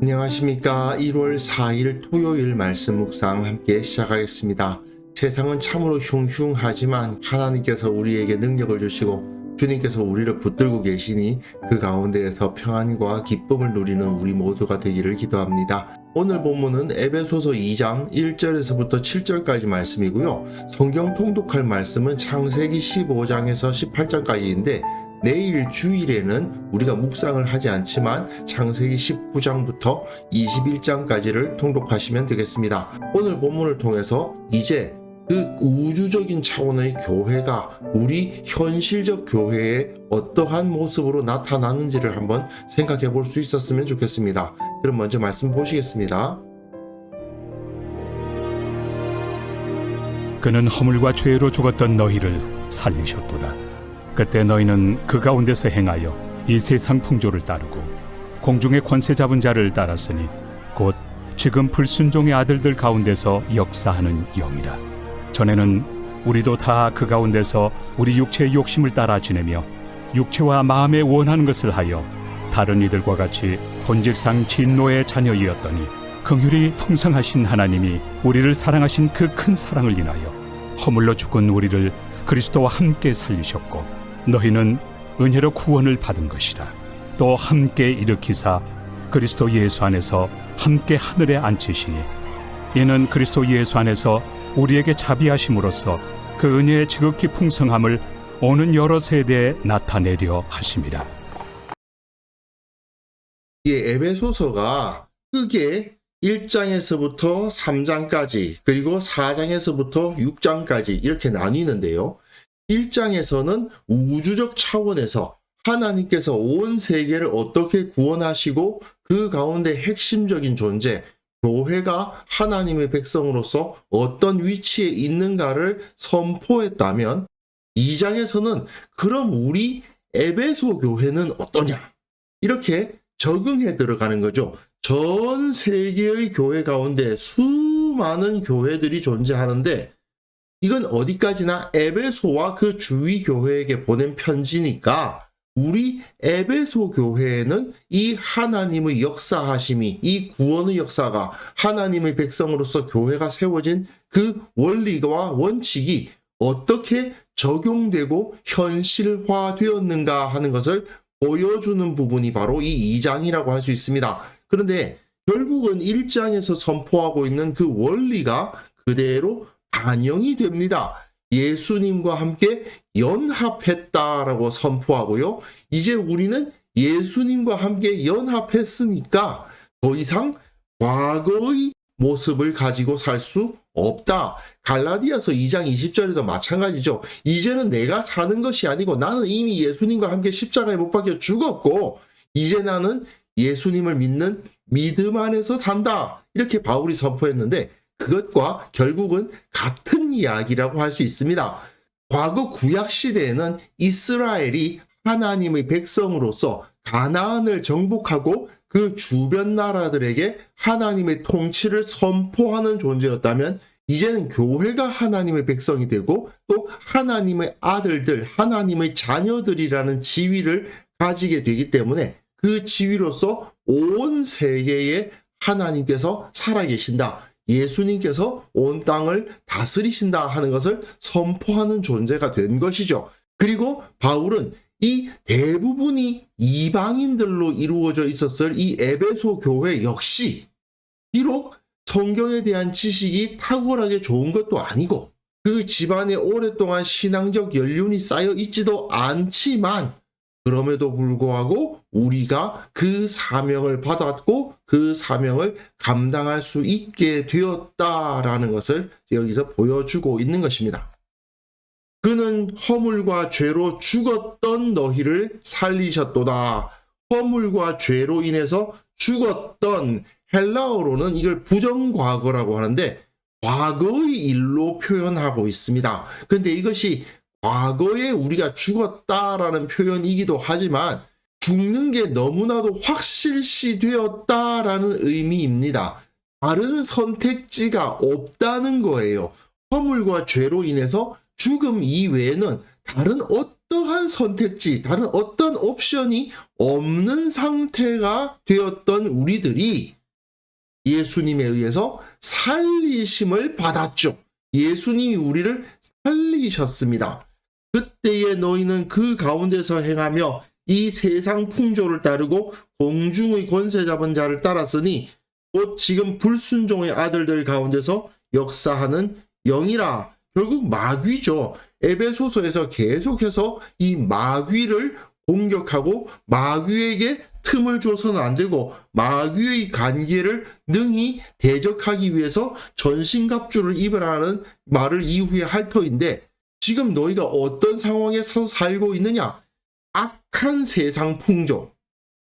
안녕하십니까. 1월 4일 토요일 말씀 묵상 함께 시작하겠습니다. 세상은 참으로 흉흉하지만 하나님께서 우리에게 능력을 주시고 주님께서 우리를 붙들고 계시니 그 가운데에서 평안과 기쁨을 누리는 우리 모두가 되기를 기도합니다. 오늘 본문은 에베소서 2장 1절에서부터 7절까지 말씀이고요. 성경 통독할 말씀은 창세기 15장에서 18장까지인데 내일 주일에는 우리가 묵상을 하지 않지만 창세기 19장부터 21장까지를 통독하시면 되겠습니다. 오늘 본문을 통해서 이제 그 우주적인 차원의 교회가 우리 현실적 교회에 어떠한 모습으로 나타나는지를 한번 생각해 볼 수 있었으면 좋겠습니다. 그럼 먼저 말씀 보시겠습니다. 그는 허물과 죄로 죽었던 너희를 살리셨도다. 그때 너희는 그 가운데서 행하여 이 세상 풍조를 따르고 공중의 권세 잡은 자를 따랐으니 곧 지금 불순종의 아들들 가운데서 역사하는 영이라. 전에는 우리도 다 그 가운데서 우리 육체의 욕심을 따라 지내며 육체와 마음에 원하는 것을 하여 다른 이들과 같이 본질상 진노의 자녀이었더니 긍휼이 풍성하신 하나님이 우리를 사랑하신 그 큰 사랑을 인하여 허물로 죽은 우리를 그리스도와 함께 살리셨고 너희는 은혜로 구원을 받은 것이라. 또 함께 일으키사 그리스도 예수 안에서 함께 하늘에 앉히시니 이는 그리스도 예수 안에서 우리에게 자비하심으로써 그 은혜의 지극히 풍성함을 오는 여러 세대에 나타내려 하심이라. 이 에베소서가 크게 1장에서부터 3장까지 그리고 4장에서부터 6장까지 이렇게 나뉘는데요. 1장에서는 우주적 차원에서 하나님께서 온 세계를 어떻게 구원하시고 그 가운데 핵심적인 존재, 교회가 하나님의 백성으로서 어떤 위치에 있는가를 선포했다면 2장에서는 그럼 우리 에베소 교회는 어떠냐? 이렇게 적응해 들어가는 거죠. 전 세계의 교회 가운데 수많은 교회들이 존재하는데 이건 어디까지나 에베소와 그 주위 교회에게 보낸 편지니까 우리 에베소 교회에는 이 하나님의 역사하심이, 이 구원의 역사가 하나님의 백성으로서 교회가 세워진 그 원리와 원칙이 어떻게 적용되고 현실화되었는가 하는 것을 보여주는 부분이 바로 이 2장이라고 할 수 있습니다. 그런데 결국은 1장에서 선포하고 있는 그 원리가 그대로 반영이 됩니다. 예수님과 함께 연합했다라고 선포하고요. 이제 우리는 예수님과 함께 연합했으니까 더 이상 과거의 모습을 가지고 살 수 없다. 갈라디아서 2장 20절에도 마찬가지죠. 이제는 내가 사는 것이 아니고 나는 이미 예수님과 함께 십자가에 못 박혀 죽었고 이제 나는 예수님을 믿는 믿음 안에서 산다. 이렇게 바울이 선포했는데 그것과 결국은 같은 이야기라고 할 수 있습니다. 과거 구약 시대에는 이스라엘이 하나님의 백성으로서 가나안을 정복하고 그 주변 나라들에게 하나님의 통치를 선포하는 존재였다면 이제는 교회가 하나님의 백성이 되고 또 하나님의 아들들, 하나님의 자녀들이라는 지위를 가지게 되기 때문에 그 지위로서 온 세계에 하나님께서 살아계신다. 예수님께서 온 땅을 다스리신다 하는 것을 선포하는 존재가 된 것이죠. 그리고 바울은 이 대부분이 이방인들로 이루어져 있었을 이 에베소 교회 역시 비록 성경에 대한 지식이 탁월하게 좋은 것도 아니고 그 집안에 오랫동안 신앙적 연륜이 쌓여 있지도 않지만 그럼에도 불구하고 우리가 그 사명을 받았고 그 사명을 감당할 수 있게 되었다라는 것을 여기서 보여주고 있는 것입니다. 그는 허물과 죄로 죽었던 너희를 살리셨도다. 허물과 죄로 인해서 죽었던, 헬라어로는 이걸 부정과거라고 하는데 과거의 일로 표현하고 있습니다. 근데 이것이 과거에 우리가 죽었다라는 표현이기도 하지만 죽는 게 너무나도 확실시 되었다라는 의미입니다. 다른 선택지가 없다는 거예요. 허물과 죄로 인해서 죽음 이외에는 다른 어떤 어떠한 선택지, 다른 어떤 옵션이 없는 상태가 되었던 우리들이 예수님에 의해서 살리심을 받았죠. 예수님이 우리를 살리셨습니다. 그때에 너희는 그 가운데서 행하며 이 세상 풍조를 따르고 공중의 권세 잡은 자를 따랐으니 곧 지금 불순종의 아들들 가운데서 역사하는 영이라. 결국 마귀죠. 에베소서에서 계속해서 이 마귀를 공격하고 마귀에게 틈을 줘서는 안 되고 마귀의 관계를 능히 대적하기 위해서 전신갑주를 입으라는 말을 이후에 할 터인데, 지금 너희가 어떤 상황에서 살고 있느냐? 악한 세상 풍조,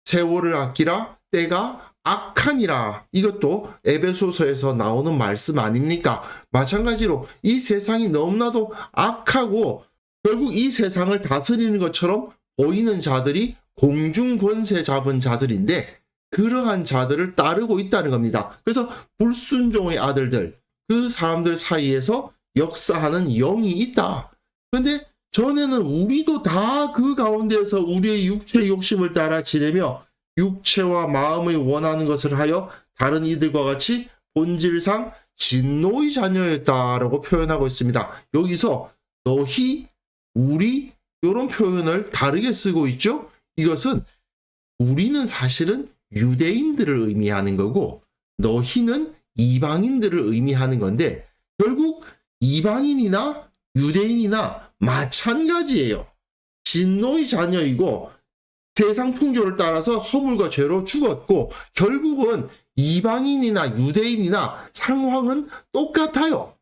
세월을 아끼라, 때가 악하니라. 이것도 에베소서에서 나오는 말씀 아닙니까? 마찬가지로 이 세상이 너무나도 악하고 결국 이 세상을 다스리는 것처럼 보이는 자들이 공중 권세 잡은 자들인데, 그러한 자들을 따르고 있다는 겁니다. 그래서 불순종의 아들들, 그 사람들 사이에서 역사하는 영이 있다. 근데 전에는 우리도 다 그 가운데서 우리의 육체의 욕심을 따라 지내며 육체와 마음의 원하는 것을 하여 다른 이들과 같이 본질상 진노의 자녀였다라고 표현하고 있습니다. 여기서 너희, 우리 이런 표현을 다르게 쓰고 있죠. 이것은 우리는 사실은 유대인들을 의미하는 거고 너희는 이방인들을 의미하는 건데, 결국 이방인이나 유대인이나 마찬가지예요. 진노의 자녀이고 세상 풍조를 따라서 허물과 죄로 죽었고 결국은 이방인이나 유대인이나 상황은 똑같아요.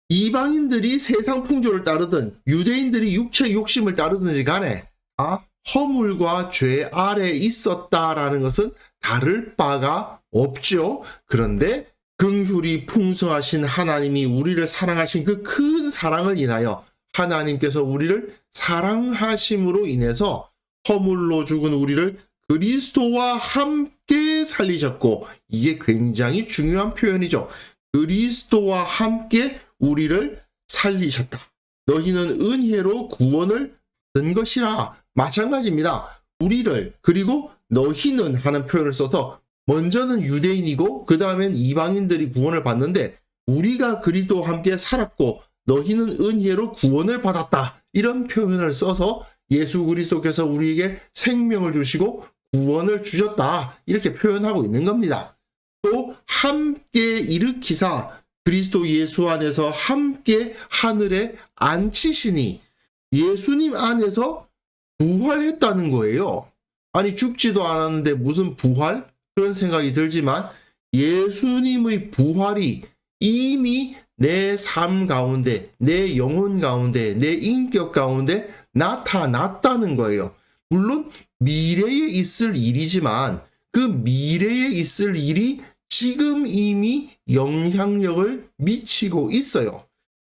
이방인들이 세상 풍조를 따르든 유대인들이 육체의 욕심을 따르든지 간에 다 허물과 죄 아래에 있었다라는 것은 다를 바가 없죠. 그런데 긍휼이 풍성하신 하나님이 우리를 사랑하신 그 큰 사랑을 인하여 하나님께서 우리를 사랑하심으로 인해서 허물로 죽은 우리를 그리스도와 함께 살리셨고, 이게 굉장히 중요한 표현이죠. 그리스도와 함께 우리를 살리셨다. 너희는 은혜로 구원을 받은 것이라. 마찬가지입니다. 우리를, 그리고 너희는 하는 표현을 써서 먼저는 유대인이고 그 다음엔 이방인들이 구원을 받는데, 우리가 그리스도와 함께 살았고 너희는 은혜로 구원을 받았다. 이런 표현을 써서 예수 그리스도께서 우리에게 생명을 주시고 구원을 주셨다. 이렇게 표현하고 있는 겁니다. 또 함께 일으키사 그리스도 예수 안에서 함께 하늘에 앉히시니, 예수님 안에서 부활했다는 거예요. 아니 죽지도 않았는데 무슨 부활? 그런 생각이 들지만 예수님의 부활이 이미 내 삶 가운데, 내 영혼 가운데, 내 인격 가운데 나타났다는 거예요. 물론 미래에 있을 일이지만 그 미래에 있을 일이 지금 이미 영향력을 미치고 있어요.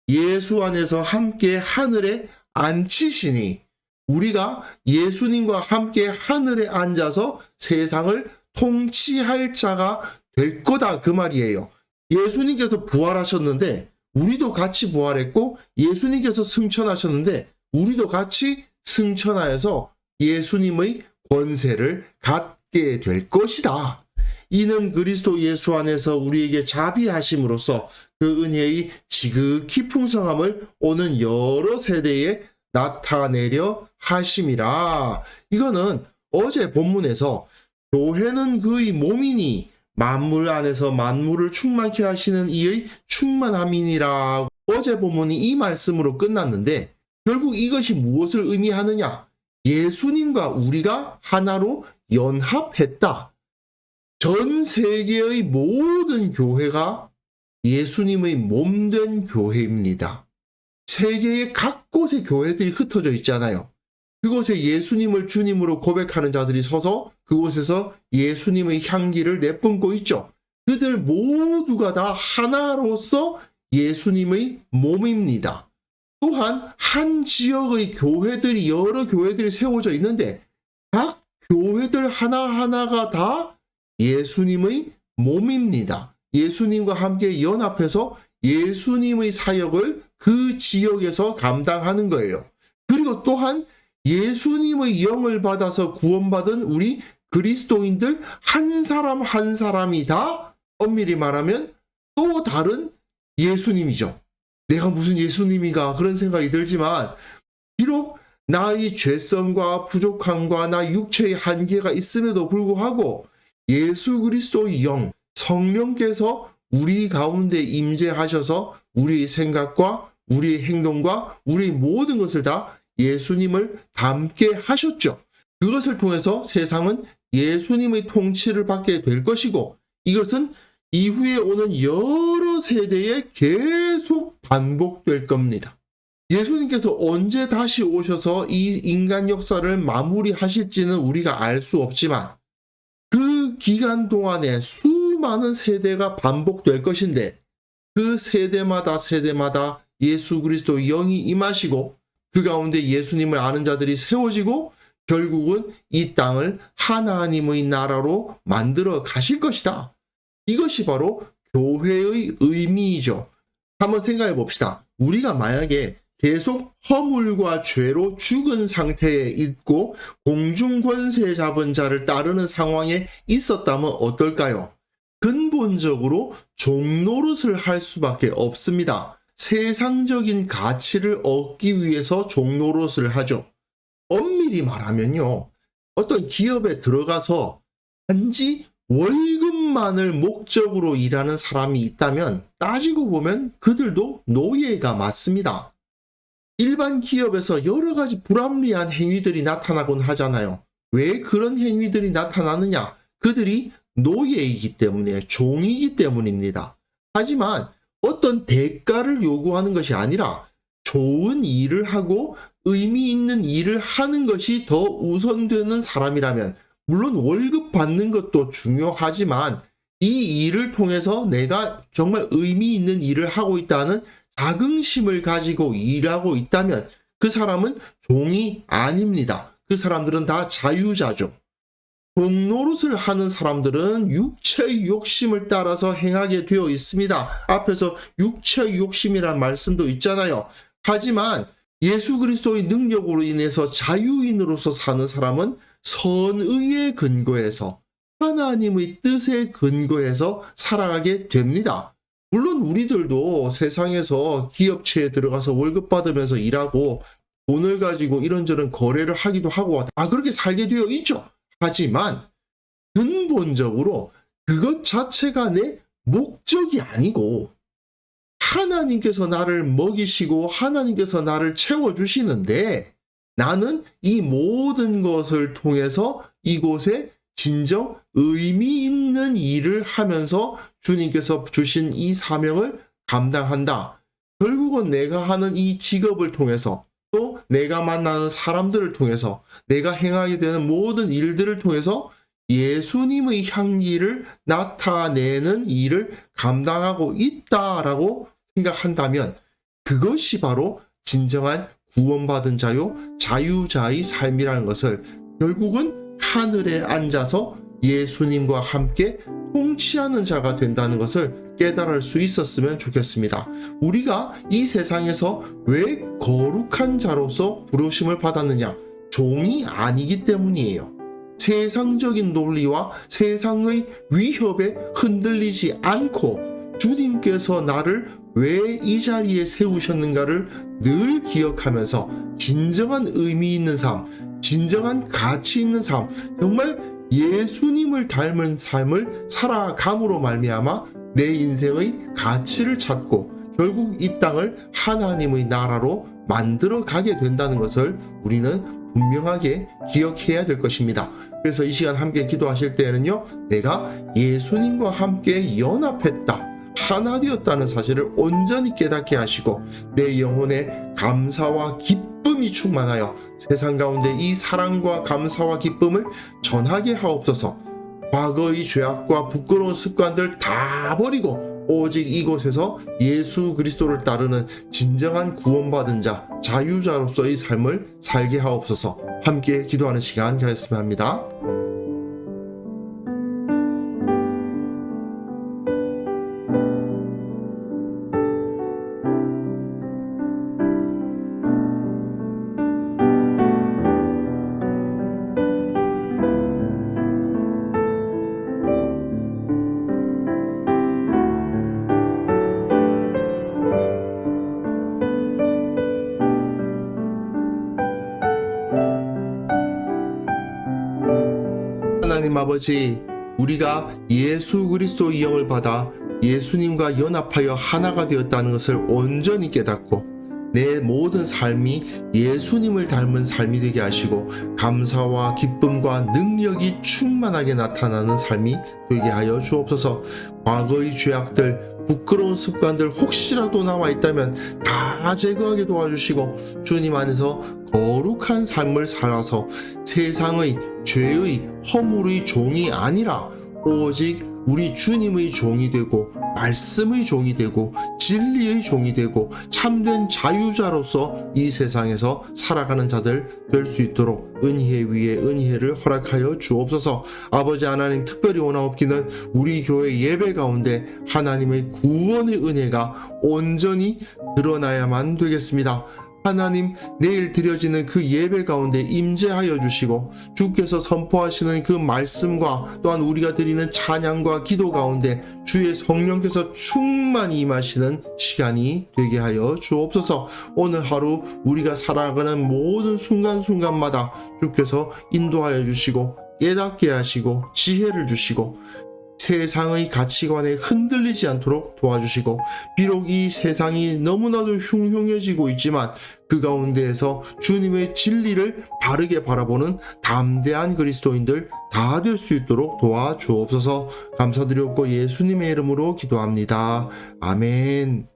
예수 안에서 함께 하늘에 앉히시니, 우리가 예수님과 함께 하늘에 앉아서 세상을 통치할 자가 될 거다, 그 말이에요. 예수님께서 부활하셨는데 우리도 같이 부활했고, 예수님께서 승천하셨는데 우리도 같이 승천하여서 예수님의 권세를 갖게 될 것이다. 이는 그리스도 예수 안에서 우리에게 자비하심으로써 그 은혜의 지극히 풍성함을 오는 여러 세대에 나타내려 하심이라. 이거는 어제 본문에서 교회는 그의 몸이니 만물 안에서 만물을 충만케 하시는 이의 충만함이니라. 어제 본문이 이 말씀으로 끝났는데 결국 이것이 무엇을 의미하느냐? 예수님과 우리가 하나로 연합했다. 전 세계의 모든 교회가 예수님의 몸된 교회입니다. 세계의 각 곳에 교회들이 흩어져 있잖아요. 그곳에 예수님을 주님으로 고백하는 자들이 서서 그곳에서 예수님의 향기를 내뿜고 있죠. 그들 모두가 다 하나로서 예수님의 몸입니다. 또한 한 지역의 교회들이, 여러 교회들이 세워져 있는데 각 교회들 하나하나가 다 예수님의 몸입니다. 예수님과 함께 연합해서 예수님의 사역을 그 지역에서 감당하는 거예요. 그리고 또한 예수님의 영을 받아서 구원받은 우리 그리스도인들 한 사람 한 사람이 다 엄밀히 말하면 또 다른 예수님이죠. 내가 무슨 예수님인가 그런 생각이 들지만 비록 나의 죄성과 부족함과 나 육체의 한계가 있음에도 불구하고 예수 그리스도의 영, 성령께서 우리 가운데 임재하셔서 우리의 생각과 우리의 행동과 우리의 모든 것을 다 예수님을 닮게 하셨죠. 그것을 통해서 세상은 예수님의 통치를 받게 될 것이고 이것은 이후에 오는 여러 세대에 계속 반복될 겁니다. 예수님께서 언제 다시 오셔서 이 인간 역사를 마무리하실지는 우리가 알 수 없지만 그 기간 동안에 수많은 세대가 반복될 것인데 그 세대마다 예수 그리스도의 영이 임하시고 그 가운데 예수님을 아는 자들이 세워지고 결국은 이 땅을 하나님의 나라로 만들어 가실 것이다. 이것이 바로 교회의 의미이죠. 한번 생각해 봅시다. 우리가 만약에 계속 허물과 죄로 죽은 상태에 있고 공중권세 잡은 자를 따르는 상황에 있었다면 어떨까요? 근본적으로 종노릇을 할 수밖에 없습니다. 세상적인 가치를 얻기 위해서 종노릇을 하죠. 엄밀히 말하면요. 어떤 기업에 들어가서 단지 월급만을 목적으로 일하는 사람이 있다면 따지고 보면 그들도 노예가 맞습니다. 일반 기업에서 여러 가지 불합리한 행위들이 나타나곤 하잖아요. 왜 그런 행위들이 나타나느냐? 그들이 노예이기 때문에, 종이기 때문입니다. 하지만 어떤 대가를 요구하는 것이 아니라 좋은 일을 하고 의미 있는 일을 하는 것이 더 우선되는 사람이라면 물론 월급 받는 것도 중요하지만 이 일을 통해서 내가 정말 의미 있는 일을 하고 있다는 자긍심을 가지고 일하고 있다면 그 사람은 종이 아닙니다. 그 사람들은 다 자유자죠. 종노릇을 하는 사람들은 육체의 욕심을 따라서 행하게 되어 있습니다. 앞에서 육체의 욕심이란 말씀도 있잖아요. 하지만 예수 그리스도의 능력으로 인해서 자유인으로서 사는 사람은 선의의 근거에서 하나님의 뜻에 근거해서 살아가게 됩니다. 물론 우리들도 세상에서 기업체에 들어가서 월급 받으면서 일하고 돈을 가지고 이런저런 거래를 하기도 하고 그렇게 살게 되어 있죠. 하지만 근본적으로 그것 자체가 내 목적이 아니고 하나님께서 나를 먹이시고 하나님께서 나를 채워주시는데 나는 이 모든 것을 통해서 이곳에 진정 의미 있는 일을 하면서 주님께서 주신 이 사명을 감당한다. 결국은 내가 하는 이 직업을 통해서 또 내가 만나는 사람들을 통해서 내가 행하게 되는 모든 일들을 통해서 예수님의 향기를 나타내는 일을 감당하고 있다라고 생각한다면 그것이 바로 진정한 구원받은 자요 자유자의 삶이라는 것을 결국은 하늘에 앉아서 예수님과 함께 통치하는 자가 된다는 것을 깨달을 수 있었으면 좋겠습니다. 우리가 이 세상에서 왜 거룩한 자로서 부르심을 받았느냐? 종이 아니기 때문이에요. 세상적인 논리와 세상의 위협에 흔들리지 않고 주님께서 나를 왜 이 자리에 세우셨는가를 늘 기억하면서 진정한 의미 있는 삶, 진정한 가치 있는 삶, 정말 예수님을 닮은 삶을 살아감으로 말미암아 내 인생의 가치를 찾고 결국 이 땅을 하나님의 나라로 만들어 가게 된다는 것을 우리는 분명하게 기억해야 될 것입니다. 그래서 이 시간 함께 기도하실 때에는요, 내가 예수님과 함께 연합했다, 하나 되었다는 사실을 온전히 깨닫게 하시고 내 영혼에 감사와 기쁨이 충만하여 세상 가운데 이 사랑과 감사와 기쁨을 전하게 하옵소서. 과거의 죄악과 부끄러운 습관들 다 버리고 오직 이곳에서 예수 그리스도를 따르는 진정한 구원받은 자, 자유자로서의 삶을 살게 하옵소서. 함께 기도하는 시간 가졌으면 합니다. 하나님 아버지, 우리가 예수 그리스도의 영을 받아 예수님과 연합하여 하나가 되었다는 것을 온전히 깨닫고 내 모든 삶이 예수님을 닮은 삶이 되게 하시고 감사와 기쁨과 능력이 충만하게 나타나는 삶이 되게 하여 주옵소서. 과거의 죄악들, 부끄러운 습관들 혹시라도 남아 있다면 다 제거하게 도와주시고 주님 안에서 거룩한 삶을 살아서 세상의 죄의 허물의 종이 아니라 오직 우리 주님의 종이 되고 말씀의 종이 되고 진리의 종이 되고 참된 자유자로서 이 세상에서 살아가는 자들 될 수 있도록 은혜 위에 은혜를 허락하여 주옵소서. 아버지 하나님, 특별히 원하옵기는 우리 교회 예배 가운데 하나님의 구원의 은혜가 온전히 드러나야만 되겠습니다. 하나님, 내일 드려지는 그 예배 가운데 임재하여 주시고 주께서 선포하시는 그 말씀과 또한 우리가 드리는 찬양과 기도 가운데 주의 성령께서 충만히 임하시는 시간이 되게 하여 주옵소서. 오늘 하루 우리가 살아가는 모든 순간순간마다 주께서 인도하여 주시고 깨닫게 하시고 지혜를 주시고 세상의 가치관에 흔들리지 않도록 도와주시고, 비록 이 세상이 너무나도 흉흉해지고 있지만 그 가운데에서 주님의 진리를 바르게 바라보는 담대한 그리스도인들 다 될 수 있도록 도와주옵소서. 감사드리옵고 예수님의 이름으로 기도합니다. 아멘.